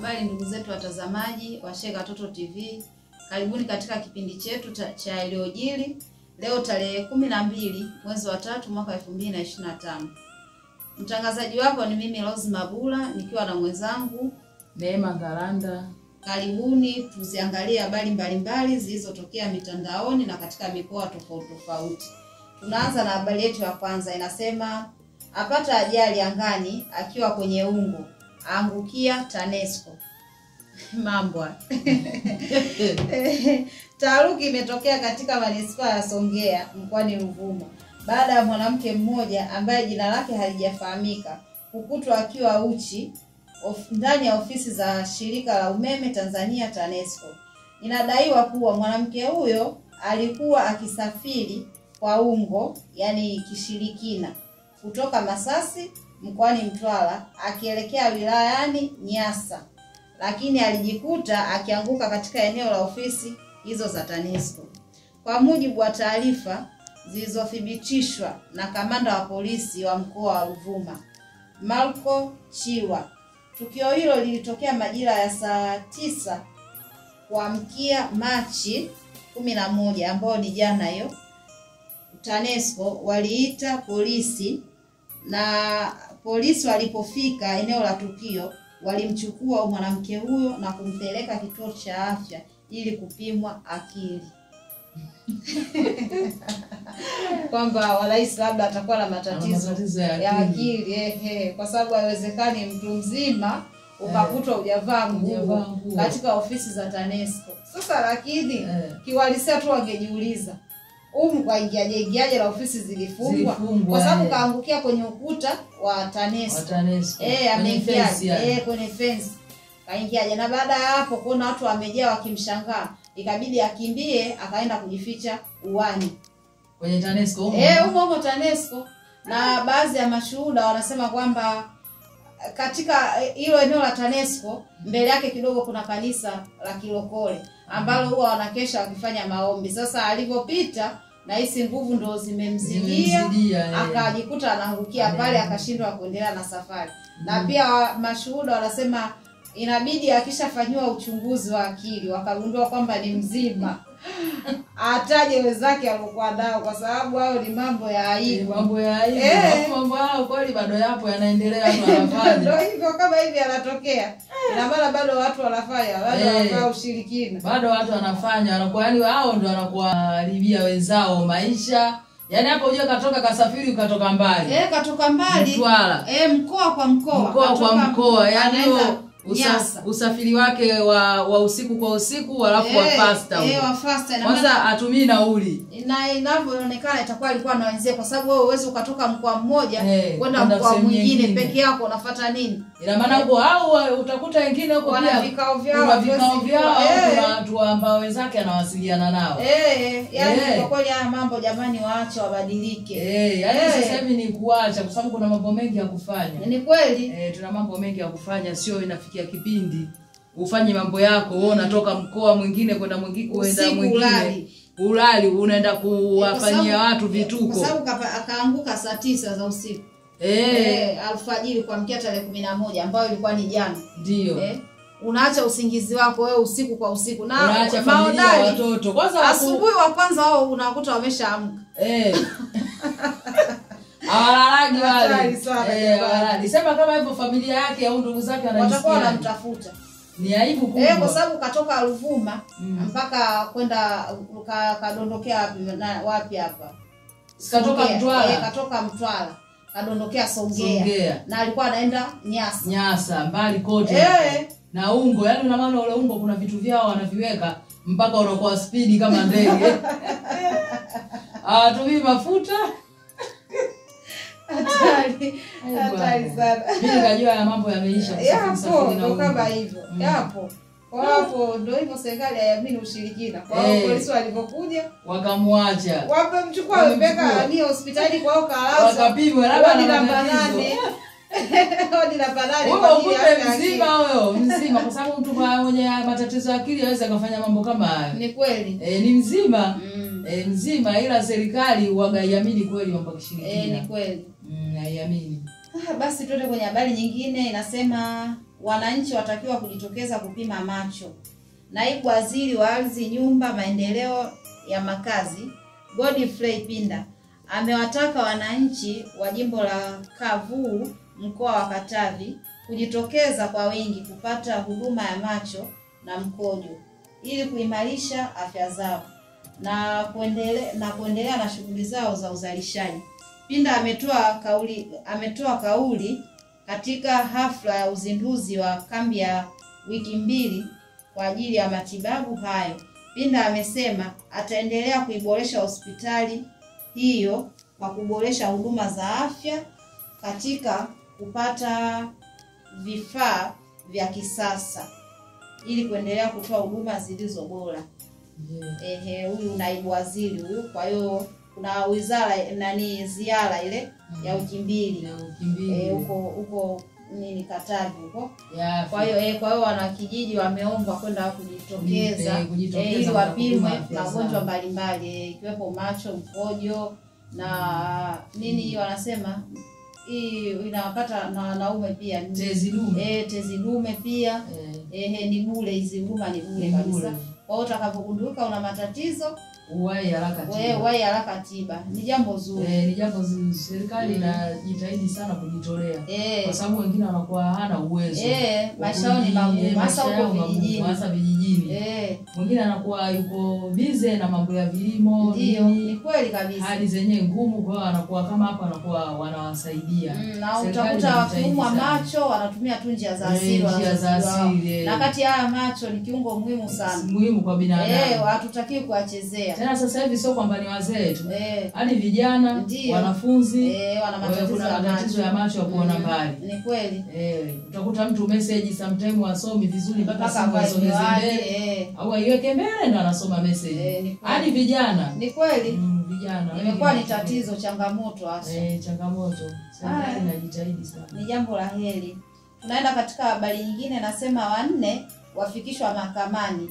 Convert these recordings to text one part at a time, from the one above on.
Habari ndugu zetu watazamaji wa Shega Toto TV. Karibuni katika kipindi chetu cha yaliyojiri. Leo tarehe 12 mwezi wa 3 mwaka 2025. Mtangazaji wako ni mimi Rose Mabula nikiwa na mwenzangu Neema Garanda. Karibuni tuziangalie habari mbalimbali zilizotokea mitandaoni na katika mikoa tofauti tofauti. Tunaanza na habari yetu ya kwanza, inasema apata ajali angani akiwa kwenye ungo, angukia TANESCO. Mambo. Taharuki imetokea katika manispaa ya Songea mkoani Ruvuma baada ya mwanamke mmoja ambaye jina lake halijafahamika kukutwa akiwa uchi ndani ya ofisi za shirika la umeme Tanzania TANESCO. Inadaiwa kuwa mwanamke huyo alikuwa akisafiri kwa ungo, yani kishirikina, kutoka Masasi mkoani Mtwara akielekea wilayani Nyasa, lakini alijikuta akianguka katika eneo la ofisi hizo za TANESCO. Kwa mujibu wa taarifa zilizothibitishwa na kamanda wa polisi wa mkoa wa Ruvuma, Marco Chiwa, tukio hilo lilitokea majira ya saa 9 kuamkia Machi 11, ambao ni jana hiyo. TANESCO waliita polisi, na polisi walipofika eneo la tukio walimchukua mwanamke huyo na kumpeleka kituo cha afya ili kupimwa akili. Kwamba walahisi labda atakuwa na matatizo ya akili. Kwa sababu haiwezekani mtu mzima ukakutwa hujavaa nguo katika ofisi za TANESCO. Sasa lakini kiwalisia tu wangejiuliza, kwa ingiaje la ofisi zilifungwa kwa sababu kaangukia kwenye ukuta wa TANESCO. Ameingia kwenye fence. Kaingiaje? Na baada ya hapo kuna watu wamejaa wakimshangaa, ikabidi akimbie akaenda kujificha uwani kwenye TANESCO humo TANESCO. Na baadhi ya mashuhuda wanasema kwamba katika hilo eneo la TANESCO mbele yake kidogo kuna kanisa la Kilokole ambalo huwa wanakesha wakifanya maombi. Sasa alipopita na hisi nguvu ndo zimemzidia, akajikuta anaangukia pale, akashindwa kuendelea na safari. Na pia mashuhuda wanasema inabidi akishafanywa uchunguzi wa akili wakagundua kwamba ni mzima, ataje wenzake alikuwa nao, kwa sababu hao ni mambo ya aibu. Mambo hao kweli bado yapo, yanaendelea watu wanafanya. Ndio hivyo, kama hivi yanatokea. Ina maana bado watu wanafanya, bado wanafanya ushirikina. Bado watu wanafanya, wanakuwa yani hao ndio wanakuwa haribia wenzao maisha. Yaani hapo unajua katoka kasafiri ukatoka mbali. Katoka mbali. Mtwara. Mkoa kwa mkoa. Mkoa kwa mkoa. Yaani usafiri wake wa usiku kwa usiku, alafu wa faster. Wa faster. Kwanza atumii nauli. Na inavyoonekana itakuwa alikuwa na wenzie, kwa sababu wewe uweze ukatoka mkoa mmoja kwenda mkoa mwingine peke yako, unafuata nini? Ina maana huko au utakuta wengine huko pia vikao vyao, kuna watu ambao wenzake anawasiliana nao. Yaani kwa kweli haya mambo jamani waache wabadilike. Yaani sasa hivi ni kuacha, kwa sababu kuna mambo mengi ya kufanya. Ni kweli. Tuna mambo mengi ya kufanya, sio inafikia kipindi ufanye mambo yako wewe unatoka mkoa mwingine kwenda mwingine ulali unaenda kuwafanyia watu vituko, kwa sababu akaanguka saa 9 za usiku alfajiri kuamkia tarehe 11 ambayo ilikuwa ni jana. Ndio unaacha usingizi wako wewe usiku kwa usiku, na unaacha familia, watoto. Kwanza asubuhi wa kwanza wao unakuta wameshaamka. Hawalalagi wale. Sema kama hivyo familia yake au ndugu zake watakuwa wanamtafuta. Ni aibu kubwa. Kwa sababu katoka Ruvuma mpaka kwenda kadondokea wapi hapa? Katoka Mtwara. Katoka Mtwara. Kadondokea Songea. Na alikuwa anaenda Nyasa mbali kote. Na ungo, yani una maana ule ungo kuna vitu vyao wanaviweka mpaka unakuwa speed kama ndege. Tumii mafuta. Hatari sana. Mimi nikajua ya mambo yameisha kusafiri na kama hivyo. Yapo. Kwa hapo ndio hivyo, serikali haiamini ushirikina. Kwa hiyo polisi walipokuja wakamwacha. Wamemchukua wapeka ni hospitali kwa Kalauza. Wakapimwa labda na namba 8. Hodi na banani kwa ajili ya mzima mzima, kwa sababu mtu mwenye matatizo ya akili hawezi kufanya mambo kama hayo. Ni kweli. Ni mzima. Mzima, ila serikali wagaiamini kweli mambo kishirikina. Ni kweli. Haiamini. Basi tuende kwenye habari nyingine. Inasema wananchi watakiwa kujitokeza kupima macho. Naibu Waziri wa Ardhi, Nyumba, Maendeleo ya Makazi, Godfrey Pinda amewataka wananchi wa jimbo la Kavuu mkoa wa Katavi kujitokeza kwa wingi kupata huduma ya macho na mkojo ili kuimarisha afya zao na kuendelea na shughuli zao za uzalishaji. Pinda ametoa kauli katika hafla ya uzinduzi wa kambi ya wiki 2 kwa ajili ya matibabu hayo. Pinda amesema ataendelea kuiboresha hospitali hiyo kwa kuboresha huduma za afya katika kupata vifaa vya kisasa ili kuendelea kutoa huduma zilizo bora. Huyu naibu waziri huyu. Kwa hiyo kuna wizara ziara ile ya wiki 2 huko Katavi huko. Kwa hiyo wanakijiji wameombwa kwenda kujitokeza ili wapimwe magonjwa mbalimbali ikiwepo macho, mkojo na wanasema hii inawapata na wanaume pia, tezi dume pia. Ni bure, hizi huduma ni bure kabisa. Kwa hiyo utakapogunduka una matatizo uwahi haraka tiba. Ni jambo zuri. Ni jambo zuri. Serikali inajitahidi sana kujitolea. Kwa sababu wengine wanakuwa hana uwezo. Maisha ni magumu hasa huko vijijini. Mwingine anakuwa yuko busy na mambo ya vilimo. Ndio, ni kweli kabisa. Hali zenyewe ngumu, kwa hiyo anakuwa kama hapa anakuwa wanawasaidia. Na utakuta wakiumwa macho wanatumia tu njia za asili. Na kati ya macho ni kiungo muhimu sana. Muhimu kwa binadamu. Hatutakiwi kuachezea. Tena sasa hivi sio kwamba ni wazee tu. Hadi vijana, wanafunzi, wana matatizo ya macho ya kuona mbali. Ni kweli. Utakuta mtu message sometimes wasomi vizuri mpaka simu asomeze mbele. Au aiweke mbele ndo anasoma message. Hadi vijana. Ni kweli. Vijana. Imekuwa ni tatizo, changamoto hasa. Changamoto. Serikali inajitahidi sana. Ni jambo la heri. Tunaenda katika habari nyingine, nasema 4 wafikishwa mahakamani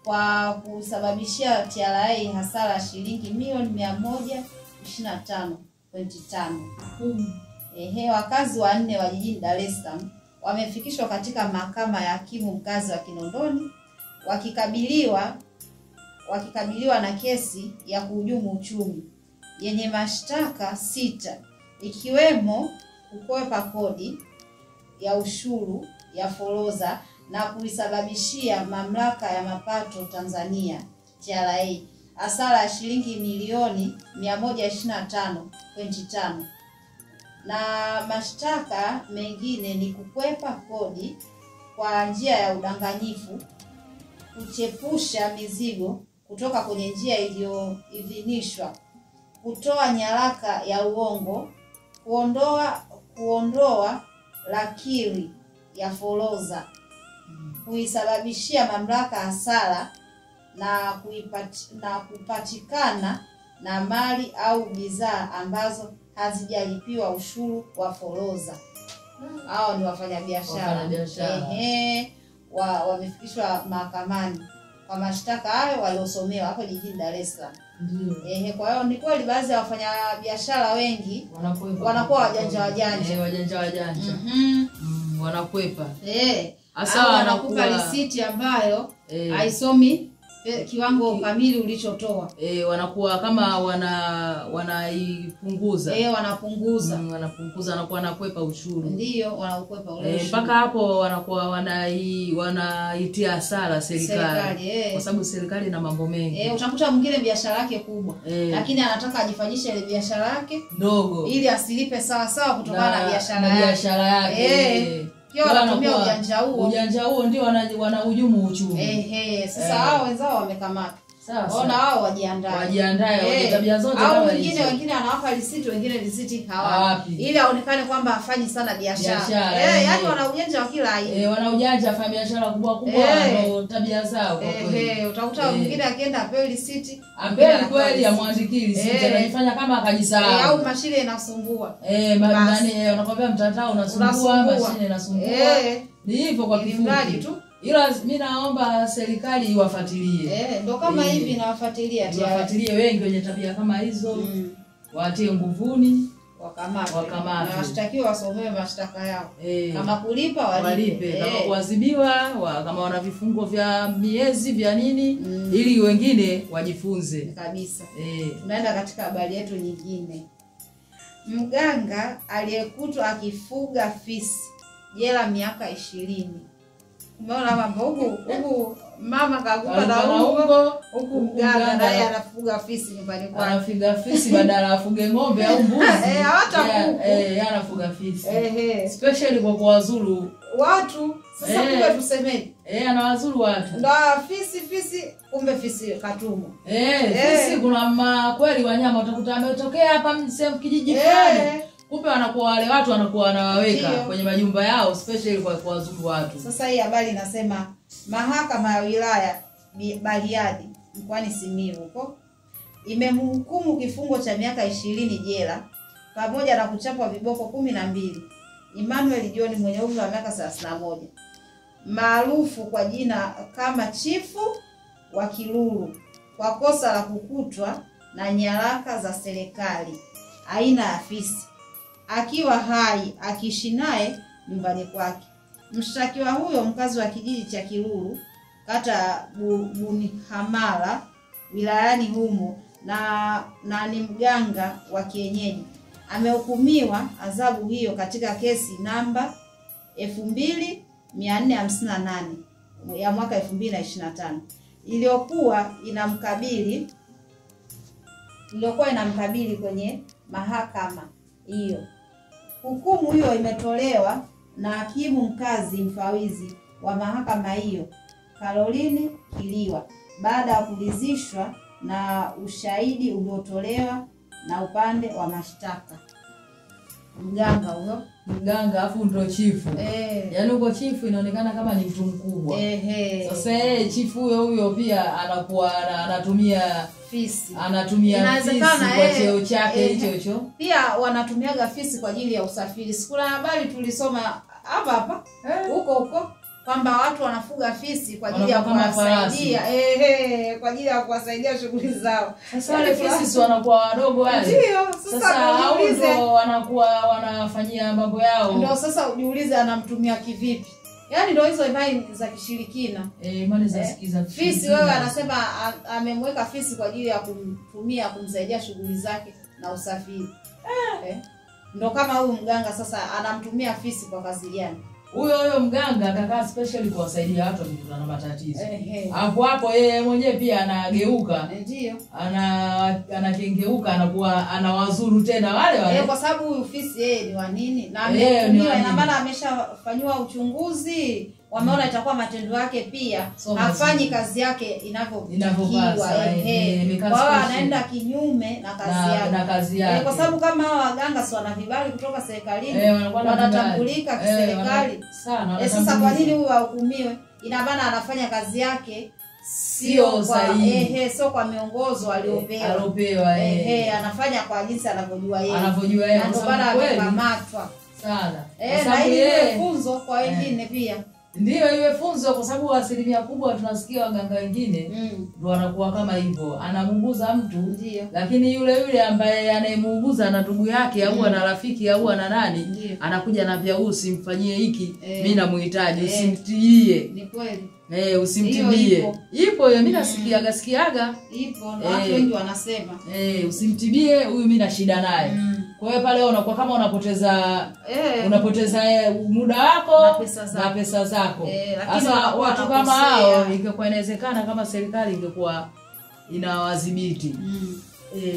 kwa kusababishia TRA hasara shilingi milioni 125.5. Wakazi 4 wa jijini Dar es Salaam wamefikishwa katika mahakama ya hakimu mkazi wa Kinondoni wakikabiliwa na kesi ya kuhujumu uchumi yenye mashtaka 6 ikiwemo kukwepa kodi ya ushuru ya forodha na kuisababishia mamlaka ya mapato Tanzania TRA hasara ya shilingi milioni 125.5. Na mashtaka mengine ni kukwepa kodi kwa njia ya udanganyifu, kuchepusha mizigo kutoka kwenye njia iliyoidhinishwa, kutoa nyaraka ya uongo, kuondoa lakiri ya forodha, kuisababishia mamlaka hasara na kupatikana na mali au bidhaa ambazo hazijalipiwa ushuru wa forodha. Hao ni wafanyabiashara. Wamefikishwa mahakamani kwa mashtaka hayo waliosomewa hapo jijini Dar es Salaam. Kwa hiyo ni kweli baadhi ya wafanyabiashara wengi wanakuwa wajanja. Wanakwepa. Hasa wanakupa risiti ambayo haisomi kiwango kamili ulichotoa. Wanakuwa kama wanaipunguza. Wanapunguza. Anakuwa anakwepa ushuru. Ndio, wanakwepa ushuru. Mpaka hapo wanakuwa wanaitia hasara serikali. Kwa sababu serikali ina mambo mengi. Utakuta mwingine biashara yake kubwa, lakini anataka ajifanyishe ile biashara yake ndogo ili asilipe sawa kutokana na biashara yake. Wanatumia ujanja huo ndio wanahujumu uchumi. Sasa hao wenzao wamekamata. Ona wao wajiandae tabia zote kama hizo. Wengine anawapa risiti, wengine risiti hawapi. Ili aonekane kwamba hafanyi sana biashara. Yaani wana ujanja wa kila aina. Wana ujanja afanya biashara kubwa ndio tabia zao kwa kweli. Utakuta mwingine akienda apewe risiti, kweli amwandikii risiti, anajifanya kama akajisahau. Au mashine inasumbua. Wanakwambia mtandao unasumbua, mashine inasumbua. Ni hivyo kwa kifupi tu. Ila mimi naomba serikali iwafuatilie. Ndio kama hivi inawafuatilia wengi wenye tabia kama hizo. Watie nguvuni wakamatwe na washtakiwa wasomewe mashtaka yao. Kama kulipa walipe. Kama kuadhibiwa, kama wana vifungo vya miezi vya nini, ili wengine wajifunze kabisa. Tunaenda katika habari yetu nyingine. Mganga aliyekutwa akifuga fisi jela miaka 20. Umeona mambo huku mama kagupa na huku mganga naye anafuga fisi nyumbani kwake. Anafuga fisi badala afuge ng'ombe au mbuzi. Hata kuku. Anafuga fisi. Especially kwa kuwazuru watu. Sasa kumbe tusemeje? Anawazuru watu. Ndio fisi kumbe fisi katumwa. Fisi kuna kweli wanyama utakuta ametokea hapa sehemu kijiji fulani. Kumbe wanakuwa wale watu wanakuwa wanawaweka kwenye majumba yao especially kwa kuwazuru watu. Sasa hii habari inasema mahakama ya wilaya Bariadi mkoani Simiyu huko imemhukumu kifungo cha miaka 20 jela pamoja na kuchapwa viboko 12 Emmanuel John mwenye umri wa miaka 31 maarufu kwa jina kama Chifu wa Kilulu kwa kosa la kukutwa na nyaraka za serikali aina ya fisi akiwa hai akiishi naye nyumbani kwake. Mshtakiwa huyo mkazi wa kijiji cha Kilulu kata Bunihamala wilayani humo na ni mganga wa kienyeji amehukumiwa adhabu hiyo katika kesi namba 2458 ya mwaka 2025 iliyokuwa inamkabili kwenye mahakama hiyo. Hukumu hiyo imetolewa na hakimu mkazi mfawizi wa mahakama hiyo Caroline Kiliwa baada ya kuridhishwa na ushahidi uliotolewa na upande wa mashtaka. Mganga afu ndo chifu. Yaani uko chifu inaonekana kama ni mtu mkubwa. Sasa chifu huyo pia anakuwa anatumia fisi. Anatumia fisi kwa cheo chake hicho. Pia wanatumiaga fisi kwa ajili ya usafiri. Sikuna habari tulisoma hapa huko kwamba watu wanafuga fisi kwa ajili ya kuwasaidia kwa ajili ya kuwasaidia shughuli zao. Sasa wale fisi wanakuwa wadogo wale. Ndio, sasa ujiulize wanakuwa wanafanyia mambo yao. Ndio sasa ujiulize anamtumia kivipi? Yaani ndio hizo imani za kishirikina. Imani za sikiza. Fisi wewe anasema amemweka fisi kwa ajili ya kumtumia kumsaidia shughuli zake na usafiri. Ndio kama huyu mganga sasa anamtumia fisi kwa kazi gani? Huyo mganga akakaa specially kuwasaidia watu wakikutana na matatizo. Hapo yeye mwenyewe pia anageuka. Ndio. Anakengeuka anakuwa anawazuru tena wale. Kwa sababu huyu fisi yeye ni wa nini? Na amehukumiwa ina maana ameshafanywa uchunguzi. Wameona itakuwa matendo yake pia hafanyi kazi yake inavyotakiwa. Kwa hiyo anaenda kinyume na kazi yake. Kwa sababu kama hao waganga si wana vibali kutoka serikalini, wanatambulika kiserikali. Sasa kwa nini huyu ahukumiwe? Ina maana anafanya kazi yake sio sahihi. Sio kwa miongozo aliyopewa. Anafanya kwa jinsi anavyojua yeye. Ndio bana amekamatwa sana. Na hii funzo kwa wengine pia. Ndio iwe funzo kwa sababu asilimia kubwa tunasikia waganga wengine ndio wanakuwa kama hivyo. Anamuuguza mtu lakini yule ambaye anayemuuguza na ndugu yake au ana rafiki au ana nani anakuja na pia usimfanyie hiki mimi namuhitaji usimtibie. Ni kweli. Usimtibie. Ipo hiyo mimi nasikiaga. Ipo watu wengi wanasema. Usimtibie huyu mimi na shida naye. Kwa hiyo pale unakuwa kama unapoteza muda wako na pesa zako. Sasa watu kama hao ingekuwa inawezekana kama serikali ingekuwa inawadhibiti.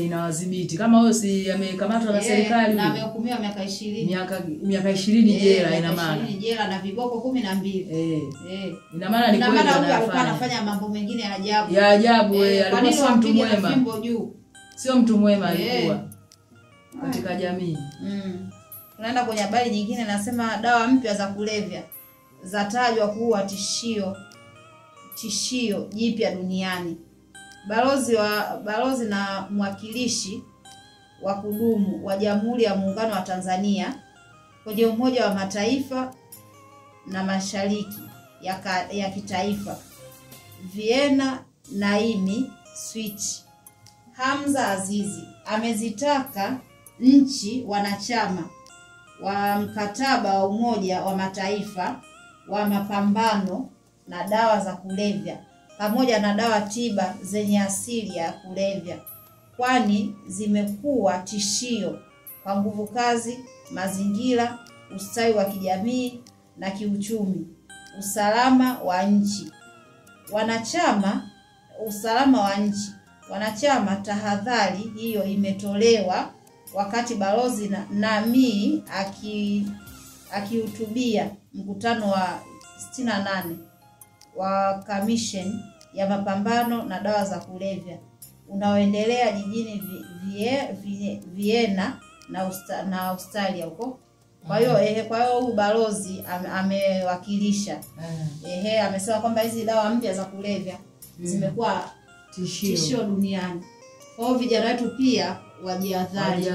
Inawadhibiti. Kama wewe si amekamatwa na serikali na amehukumiwa miaka 20. Miaka 20 jela ina maana. 20 jela na viboko 12. Ina maana ni kweli anafanya mambo mengine ya ajabu. Ya ajabu alikuwa sio mtu mwema. Sio mtu mwema alikuwa katika jamii. Tunaenda kwenye habari nyingine nasema dawa mpya za kulevya zatajwa kuwa tishio jipya duniani. Balozi na mwakilishi wa kudumu wa Jamhuri ya Muungano wa Tanzania kwenye Umoja wa Mataifa na Mashariki ya kitaifa Vienna Naimi Switch Hamza Azizi amezitaka nchi wanachama wa mkataba wa Umoja wa Mataifa wa mapambano na dawa za kulevya pamoja na dawa tiba zenye asili ya kulevya, kwani zimekuwa tishio kwa nguvu kazi, mazingira, ustawi wa kijamii na kiuchumi, usalama wa nchi. Wanachama, tahadhari hiyo imetolewa wakati Balozi Namii akihutubia mkutano wa 68 wa Commission ya mapambano na dawa za kulevya unaoendelea jijini Vienna na Australia huko. Kwa hiyo huyu balozi amewakilisha. Amesema kwamba hizi dawa mpya za kulevya zimekuwa tishio duniani. Kwa hiyo vijana wetu pia wajihadhari.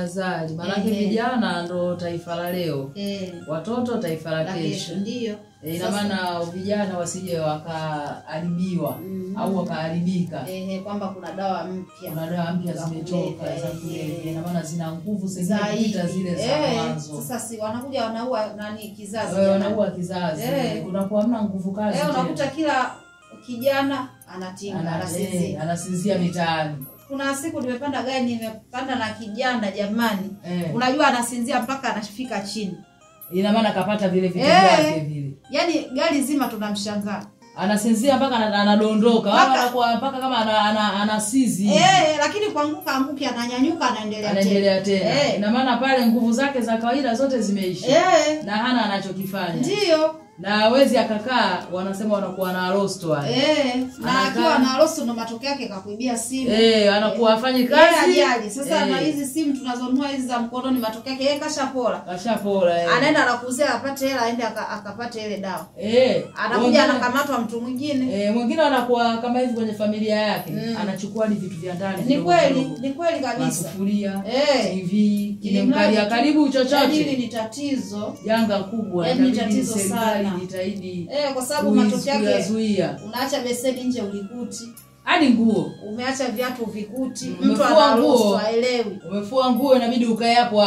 Maana vijana ndo taifa la leo. Watoto taifa la kesho. Ndio. Ina maana vijana wasije wakaharibiwa au wakaharibika. Kwamba kuna dawa mpya zimetoka za kulevya. Ina maana zina nguvu zaidi zile za mwanzo. Sasa si wanakuja wanaua kizazi. Wanaua kizazi. Unakuwa hamna nguvu kazi. Unakuta kila kijana anasinzia mitaani. Kuna siku nimepanda gari, nimepanda na kijana jamani. Unajua anasinzia mpaka anafika chini. Ina maana kapata vile vitu vyake vile. Yaani gari zima tunamshangaa. Anasinzia mpaka anadondoka. Wanakuwa mpaka kama anasizi. Lakini kuanguka ananyanyuka anaendelea tena. Ina maana pale nguvu zake za kawaida zote zimeisha. Na hana anachokifanya. Ndio. Na hawezi akakaa, wanasema wanakuwa na roast wale. Na akiwa na roast ndo matokeo yake kakuibia simu. Anakuwa afanye kazi. Sasa na hizi simu tunazonunua hizi za mkononi, matokeo yake kashapola. Anaenda anakuuzia apate hela, aende akapate ile dawa. Anakuja anakamatwa mtu mwingine. Mwingine anakuwa kama hivi kwenye familia yake, anachukua ni vitu vya ndani. Ni kweli kabisa. Sufuria, TV, kinemkalia karibu chochote. Hili ni tatizo. Janga kubwa. Ni tatizo sana. Jitahidi. Kwa sababu matokeo yake unaacha beseni nje ulikuti. Hadi nguo. Umeacha viatu vikuti. Mtu anaruhusu haelewi. Umefua nguo inabidi ukae hapo.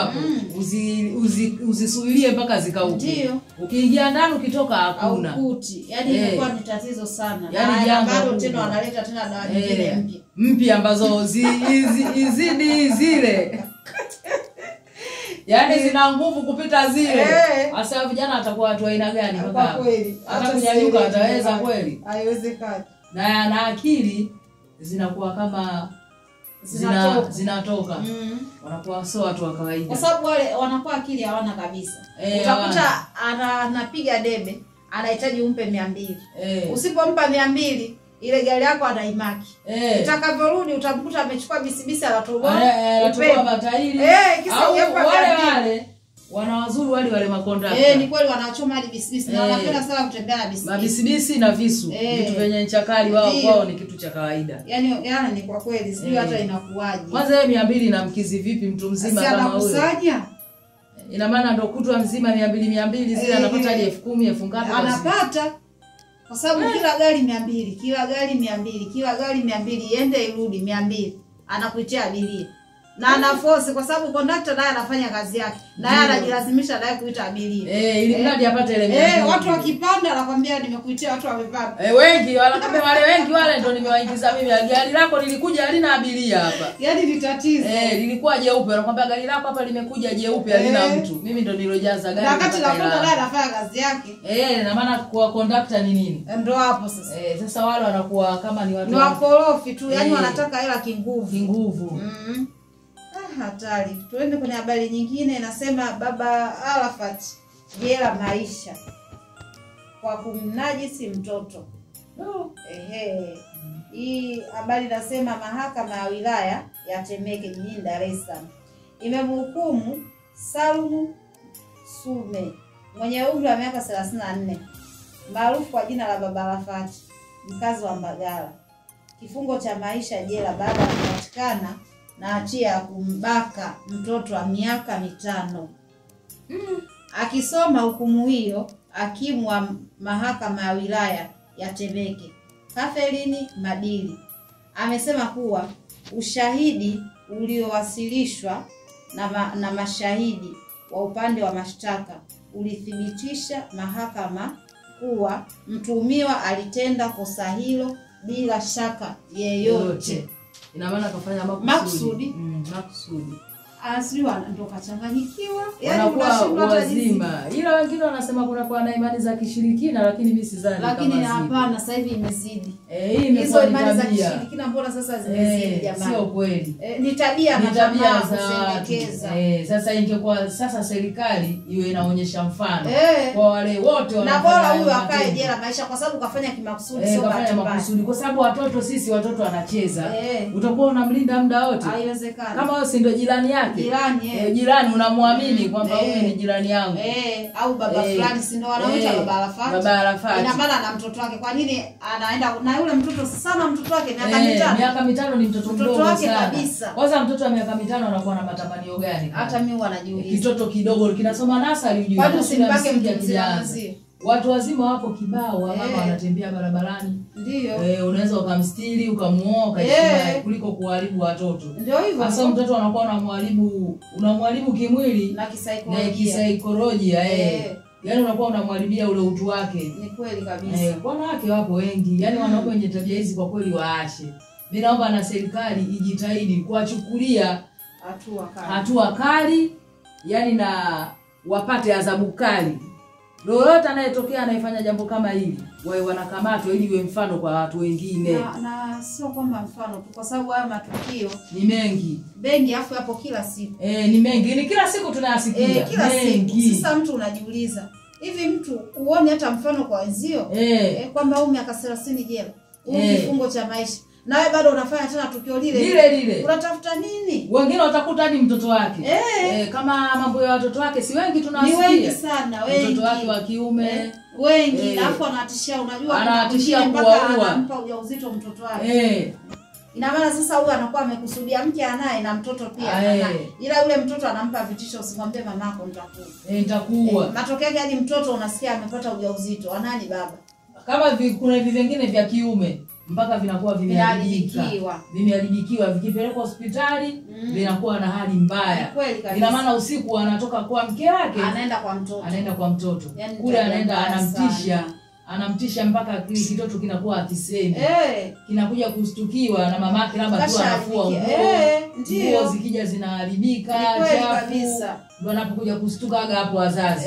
Uzisuilie mpaka zikauke. Ndio. Ukiingia ndani ukitoka hakuna. Ukuti. Yaani imekuwa ni tatizo sana. Yaani bado tena wanaleta tena dawa nyingine mpya ambazo izidi zile. Yaani zina nguvu kupita zile. Sasa vijana atakuwa watu aina gani kwa kweli? Hata kunyanyuka ataweza kweli? Haiwezekani. Na akili zinakuwa kama zinatoka. Wanakuwa sio watu wa kawaida. Kwa sababu wale wanakuwa akili hawana kabisa. Utakuta anapiga debe, anahitaji umpe 200. Usipompa 200 ile gari yako anaimaki. Utakavyorudi utamkuta amechukua bisibisi anatoboa matairi. Kisa wale wanawazuru wale makondakta. Ni kweli wanachoma hadi bisibisi na wanapenda sana kutembea na bisibisi. Bisibisi na visu. Vitu vyenye ncha kali kwao ni kitu cha kawaida. Yaani kwa kweli sijui hata inakuaje. Kwanza 200 inamkizi vipi mtu mzima kama huyo? Ina maana ndo kutwa mzima 200 zile anapata hadi 10,000 ngapi? Anapata. Kwa sababu kila gari 200, kila gari 200 iende irudi 200. Anakuitia abiria. Na ana force kwa sababu conductor naye anafanya kazi yake. Naye anajilazimisha naye kuita abiria. Ili mradi apate ile 200. Watu wakipanda anakuambia nimekuitia watu wamepanda. Wengi wale ndio nimewaingiza mimi. Gari lako lilikuja halina abiria hapa. Yaani ni tatizo. Lilikuwa jeupe. Anakuambia gari lako hapa limekuja jeupe halina mtu. Mimi ndo nilojaza gari. Wakati la kwenda naye anafanya kazi yake. Na maana kwa conductor ni nini? Ndio hapo sasa. Sasa wale wanakuwa kama ni watu wakorofi tu. Yaani wanataka hela kinguvu. Hatari. Tuende kwenye habari nyingine. Inasema Baba Arafat jela maisha kwa kumnajisi mtoto. Hii habari inasema mahakama ya wilaya ya Temeke jijini Dar es Salaam imemhukumu Salumu Sume mwenye umri wa miaka 34 maarufu kwa jina la Baba Arafat, mkazi wa Mbagala, kifungo cha maisha jela baada ya kupatikana na hatia ya kumbaka mtoto wa miaka 5. Akisoma hukumu hiyo, hakimu wa mahakama ya wilaya ya Temeke, Catherine Madili, amesema kuwa ushahidi uliowasilishwa na mashahidi wa upande wa mashtaka ulithibitisha mahakama kuwa mtuhumiwa alitenda kosa hilo bila shaka yeyote. Ina maana kafanya makusudi. Makusudi. Asiwa ndo kachanganyikiwa. Wanakuwa wazima. Ila wengine wanasema kuna kwa na imani za kishirikina, lakini mimi sidhani kama lakini hapana, sasa hivi imezidi. Hii imekuwa ni imani za kishirikina, mbona sasa zimezidi jamani? Sio kweli. Ni tabia na tabia za kuendekeza. Sasa ingekuwa sasa serikali iwe inaonyesha mfano kwa wale wote na bora huyu akae jela maisha, kwa sababu kafanya kimakusudi, sio kafanya makusudi, kwa sababu watoto sisi watoto wanacheza. Utakuwa unamlinda muda wote. Haiwezekani. Kama wewe si ndio jirani yake. Jirani unamwamini kwamba huyu ni jirani yangu. Au baba fulani si ndio wanaoita baba Arafat. Baba Arafat. Ina maana na mtoto wake. Kwa nini anaenda na yule mtoto sana, mtoto wake miaka 5? Miaka 5 ni mtoto mdogo sana. Kabisa. Kwanza mtoto wa miaka 5 anakuwa na matamanio gani? Hata mimi wanajiuliza. Kitoto kidogo kinasoma nasari hujui. Bado usimpake mtu. Watu wazima wapo kibao, mama wanatembea barabarani. Ndio. Unaweza ukamstiri, ukamuoa, ukaishi kuliko kuharibu watoto. Ndio hivyo. Sasa mtoto anakuwa unamharibu kimwili na kisaikolojia. Yaani unakuwa unamharibia ule utu wake. Ni kweli kabisa. Wanawake wapo wengi. Yaani wanaume wenye tabia hizi kwa kweli waache. Mimi naomba na serikali ijitahidi kuwachukulia hatua kali, yaani na wapate adhabu kali. Lolote anayetokea anayefanya jambo kama hili, wao wanakamatwa ili iwe mfano kwa watu wengine. Na sio kwamba mfano tu, kwa sababu haya matukio ni mengi afu hapo kila siku. Ni mengi. Ni kila siku tunayasikia. Kila siku. Sasa mtu unajiuliza, hivi mtu uone hata mfano kwa wenzio? Kwamba huyu miaka 30 jela. Huyu kifungo cha maisha. Nawe bado unafanya tena tukio lile. Unatafuta nini? Wengine watakuta hadi mtoto wake. Kama mambo ya watoto wake si wengi tunawasikia. Ni wengi sana, wengi. Mtoto wake wa kiume. Wengi. Alafu anatishia, unajua anatishia mpaka anampa ujauzito mtoto wake. Ina maana sasa huyu anakuwa amekusudia mke anaye na mtoto pia anaye. Ila yule mtoto anampa vitisho, usimwambie mamako nitakuua. Matokeo yake hadi mtoto unasikia amepata ujauzito. Anani baba? Kama kuna hivi vingine vya kiume mpaka vinakuwa vimeharibikiwa, vikipelekwa hospitali vinakuwa na hali mbaya. Ina maana usiku anatoka kwa mke wake anaenda kwa mtoto. Yani kule anaenda anamtisha mpaka kitoto kinakuwa akisemi. Kinakuja kustukiwa na mamake labda tu anafua nguo zikija zinaharibika kabisa. Ndio anapokuja kustukaga hapo wazazi.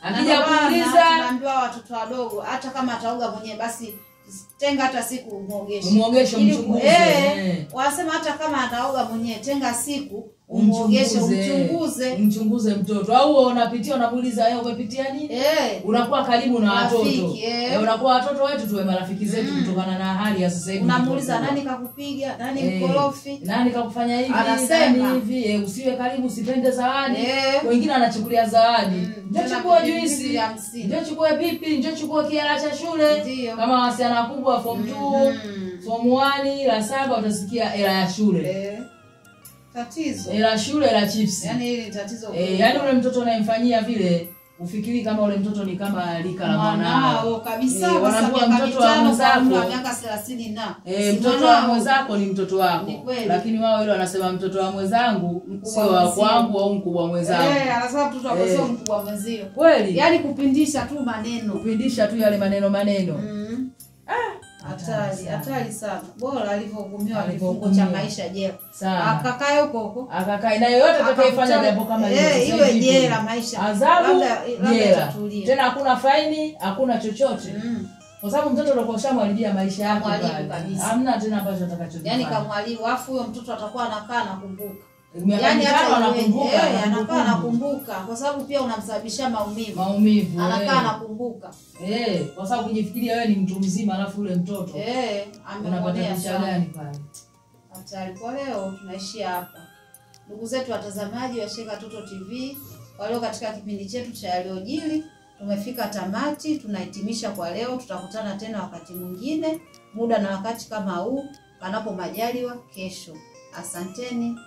Akija kuuliza, tunaambiwa watoto wadogo hata kama ataoga mwenyewe basi tenga hata siku umuogeshe mchunguze. Wasema hata kama ataoga mwenyewe tenga siku umuogeshe, umchunguze mtoto. Au unapitia unamuuliza umepitia nini? Unakuwa karibu na watoto. Unakuwa watoto wetu tuwe marafiki zetu kutokana na hali ya sasa hivi. Unamuuliza nani kakupiga, nani mkorofi, nani kakufanya hivi, nani hivi, usiwe karibu, usipende zawadi. Wengine anachukulia zawadi. Njoo chukua juisi, njoo chukua pipi, njoo chukua kiara cha shule. Kama wasichana wakubwa form 2, form 1, la 7 utasikia hela ya shule. Tatizo. Hela shule, hela chips. Yaani hili tatizo. Yaani ule mtoto unayemfanyia vile, ufikiri kama ule mtoto ni kama lika la mwanao kabisa. Wanaambia mtoto wa mwenzako miaka 30 na. Mtoto wa mwenzako ni mtoto wako. Lakini wao ile wanasema mtoto wa mwenzangu sio wa kwangu au mkubwa mwenzangu. Anasema mtoto wako sio mkubwa mwenzio. Kweli? Yaani kupindisha tu maneno. Kupindisha tu yale maneno. Hatari sana. Bora alivyohukumiwa kifungo cha maisha jela. Akakae huko. Akakae na yoyote atakayefanya jambo kama hilo. Iwe jela maisha. Adhabu jela. Tena hakuna faini, hakuna chochote. Kwa sababu mtoto anakuwa ushamharibia maisha yake pale. Hamna tena ambacho atakachofanya. Yaani kamwalimu, afu huyo mtoto atakuwa anakaa na kumbuka. Yaani hata anakaa nakumbuka kwa sababu pia unamsababishia maumivu. Anakaa nakumbuka. Kwa sababu kujifikiria wewe ni mtu mzima alafu ule mtoto. Unapata picha gani pale? Hatari. Kwa leo tunaishia hapa. Ndugu zetu watazamaji wa Sheka Toto TV, walio katika kipindi chetu cha yaliyojiri, tumefika tamati, tunahitimisha kwa leo. Tutakutana tena wakati mwingine, muda na wakati kama huu, panapo majaliwa kesho. Asanteni.